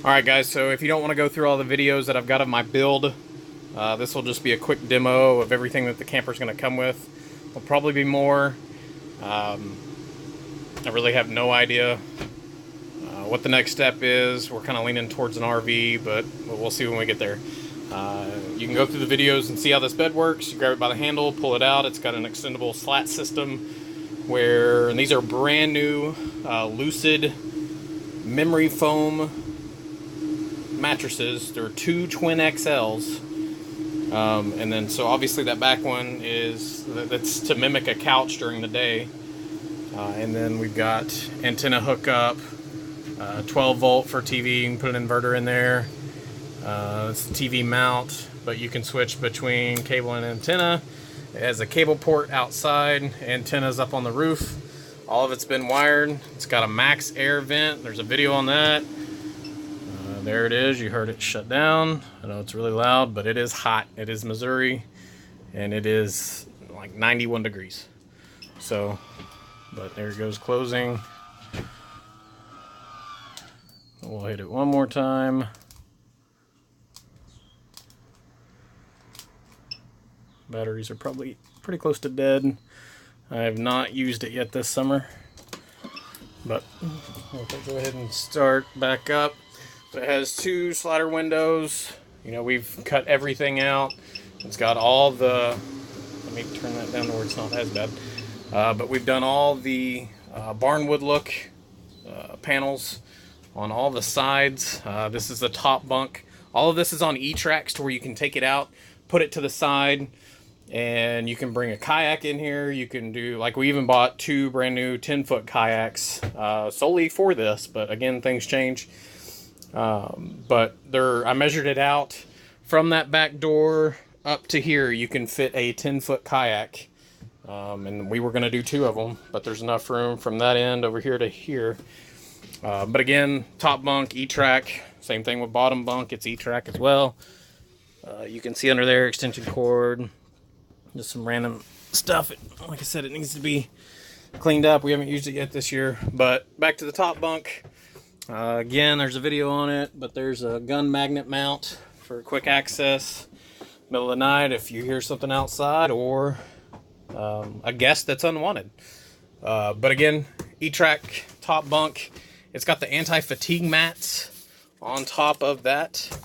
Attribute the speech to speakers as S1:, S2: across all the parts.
S1: Alright guys, so if you don't want to go through all the videos that I've got of my build, this will just be a quick demo of everything that the camper's going to come with. There'll probably be more. I really have no idea what the next step is. We're kind of leaning towards an RV, but we'll see when we get there. You can go through the videos and see how this bed works. You grab it by the handle, pull it out. It's got an extendable slat system where, and these are brand new Lucid memory foam mattresses. There are two twin XLs, and then so obviously that back one that's to mimic a couch during the day, and then we've got antenna hookup, 12 volt for TV. You can put an inverter in there. It's a TV mount, but you can switch between cable and antenna. It has a cable port outside, antennas up on the roof. All of it's been wired. It's got a max air vent. There's a video on that. There it is. You heard it shut down. I know it's really loud, but it is hot. It is Missouri, and it is like 91 degrees. So, but there it goes closing. We'll hit it one more time. Batteries are probably pretty close to dead. I have not used it yet this summer, but we'll go ahead and start back up. It has two slider windows. You know, we've cut everything out. It's got all the, let me turn that down to where it's not as bad. But we've done all the barnwood look panels on all the sides. This is the top bunk. All of this is on E-tracks to where you can take it out, put it to the side, and you can bring a kayak in here. You can do, like, we even bought two brand new 10-foot kayaks solely for this, but again, things change. But I measured it out from that back door up to here. You can fit a 10-foot kayak, and we were going to do two of them, but there's enough room from that end over here to here. But again, top bunk, E-track, same thing with bottom bunk, it's E-track as well. You can see under there, extension cord, just some random stuff. Like I said, it needs to be cleaned up. We haven't used it yet this year. But back to the top bunk. Again, there's a video on it, but there's a gun magnet mount for quick access. Middle of the night, if you hear something outside, or a guest that's unwanted. But again, E-track top bunk. It's got the anti-fatigue mats on top of that.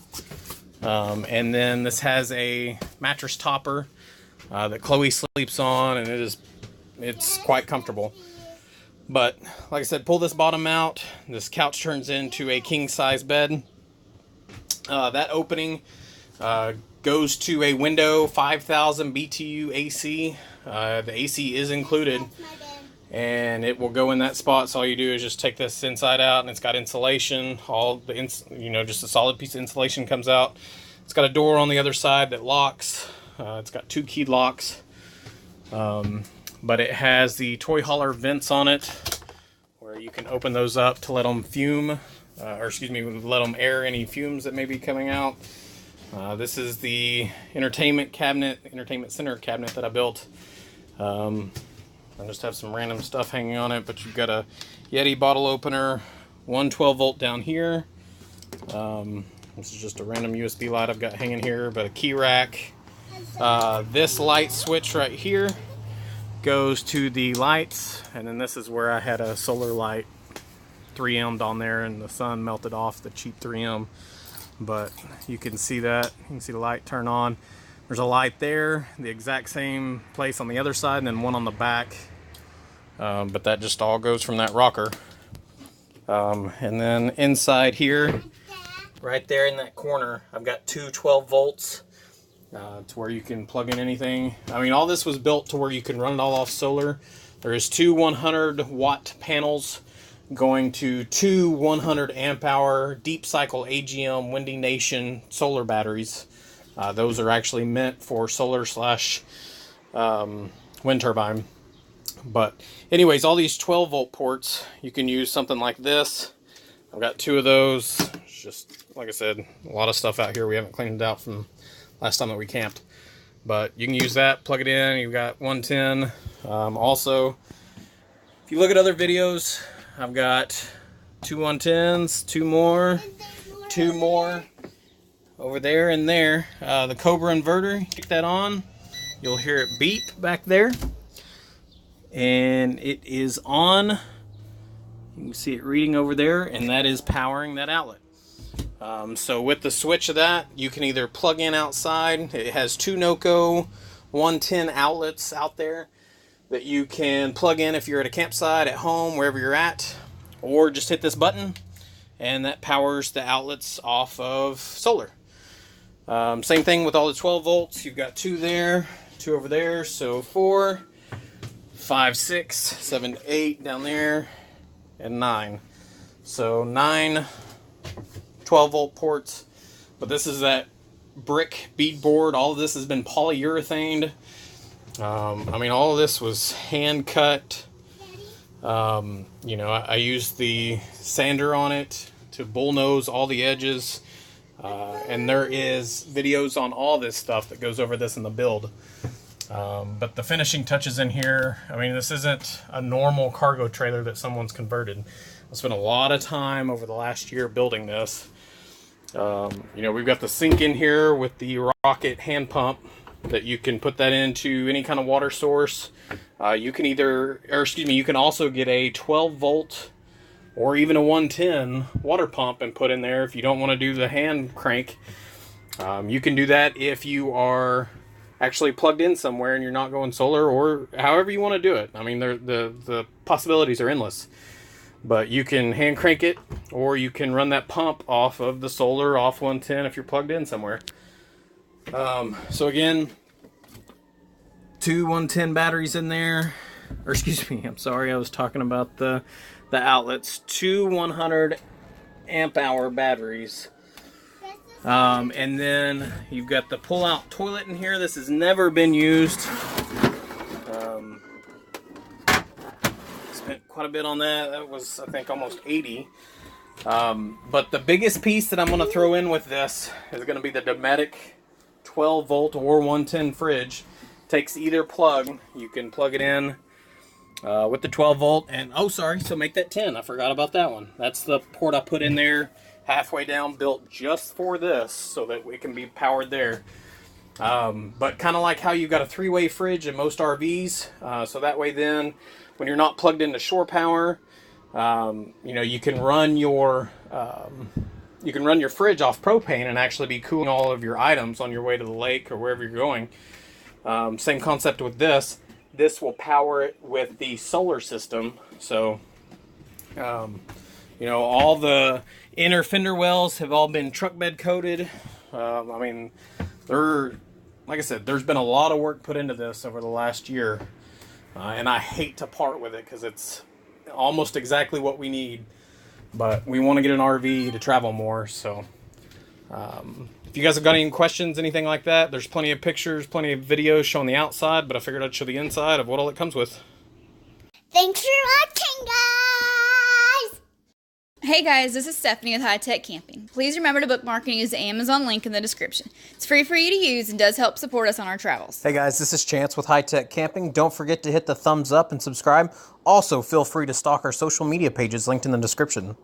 S1: And then this has a mattress topper that Chloe sleeps on, and it's quite comfortable. But like I said, pull this bottom out. This couch turns into a king-size bed. That opening goes to a window 5,000 BTU AC. The AC is included, and it will go in that spot. So all you do is just take this inside out, and it's got insulation. All the just a solid piece of insulation comes out. It's got a door on the other side that locks. It's got two keyed locks. But it has the toy hauler vents on it where you can open those up to let them fume, let them air any fumes that may be coming out. This is the entertainment center cabinet that I built. I just have some random stuff hanging on it, but you've got a Yeti bottle opener, one 12 volt down here. This is just a random USB light I've got hanging here, but a key rack. This light switch right here goes to the lights, and then this is where I had a solar light 3M'd on there, and the sun melted off the cheap 3M. But you can see that. You can see the light turn on. There's a light there, the exact same place on the other side, and then one on the back. But that just all goes from that rocker. And then inside here, right there in that corner, I've got two 12 volts. To where you can plug in anything. I mean, all this was built to where you can run it all off solar. There is two 100 watt panels going to two 100 amp hour deep cycle AGM Windy Nation solar batteries. Those are actually meant for solar / wind turbine. But anyways, all these 12 volt ports, you can use something like this. I've got two of those. It's just, like I said, a lot of stuff out here. We haven't cleaned it out from last time that we camped, but you can use that, plug it in. You've got 110. Also, if you look at other videos, I've got two 110s, two more, 2 more over there and there. The Cobra inverter, kick that on, you'll hear it beep back there, and it is on. You can see it reading over there, and that is powering that outlet. So with the switch of that, you can either plug in outside. It has 2 NOCO 110 outlets out there that you can plug in if you're at a campsite, at home, wherever you're at, or just hit this button and that powers the outlets off of solar. Same thing with all the 12 volts. You've got 2 there, 2 over there, so 4, 5, 6, 7, 8 down there, and 9. So 9 12 volt ports, but this is that brick bead board. All of this has been polyurethaned. I mean, all of this was hand cut. You know, I used the sander on it to bullnose all the edges, and there is videos on all this stuff that goes over this in the build. But the finishing touches in here, I mean, this isn't a normal cargo trailer that someone's converted. I spent a lot of time over the last year building this. You know, we've got the sink in here with the rocket hand pump that you can put that into any kind of water source. You can you can also get a 12 volt or even a 110 water pump and put in there if you don't want to do the hand crank. You can do that if you are actually plugged in somewhere and you're not going solar, or however you want to do it. I mean, the possibilities are endless. But you can hand crank it, or you can run that pump off of the solar off 110 if you're plugged in somewhere. So again, 2 110 batteries in there, or excuse me, I'm sorry, I was talking about the outlets. 2 100 amp hour batteries. And then you've got the pull-out toilet in here. This has never been used. Spent quite a bit on that. That was, I think, almost 80. But the biggest piece that I'm going to throw in with this is going to be the Dometic 12 volt or 110 fridge. Takes either plug. You can plug it in with the 12 volt, and oh, sorry, so make that 10. I forgot about that one. That's the port I put in there halfway down, built just for this so that it can be powered there. But kind of like how you've got a 3-way fridge in most RVs, so that way then when you're not plugged into shore power, you know, you can run your fridge off propane and actually be cooling all of your items on your way to the lake or wherever you're going. Same concept with this. This will power it with the solar system. So, you know, all the inner fender wells have all been truck bed coated. I mean, like I said, there's been a lot of work put into this over the last year. And I hate to part with it because it's almost exactly what we need. But we want to get an RV to travel more. So if you guys have got any questions, anything like that, there's plenty of pictures, plenty of videos showing the outside. But I figured I'd show the inside of what all it comes with.
S2: Thanks for watching, guys!
S3: Hey guys, this is Stephanie with High Tech Camping. Please remember to bookmark and use the Amazon link in the description. It's free for you to use and does help support us on our travels.
S4: Hey guys, this is Chance with High Tech Camping. Don't forget to hit the thumbs up and subscribe. Also, feel free to stalk our social media pages linked in the description.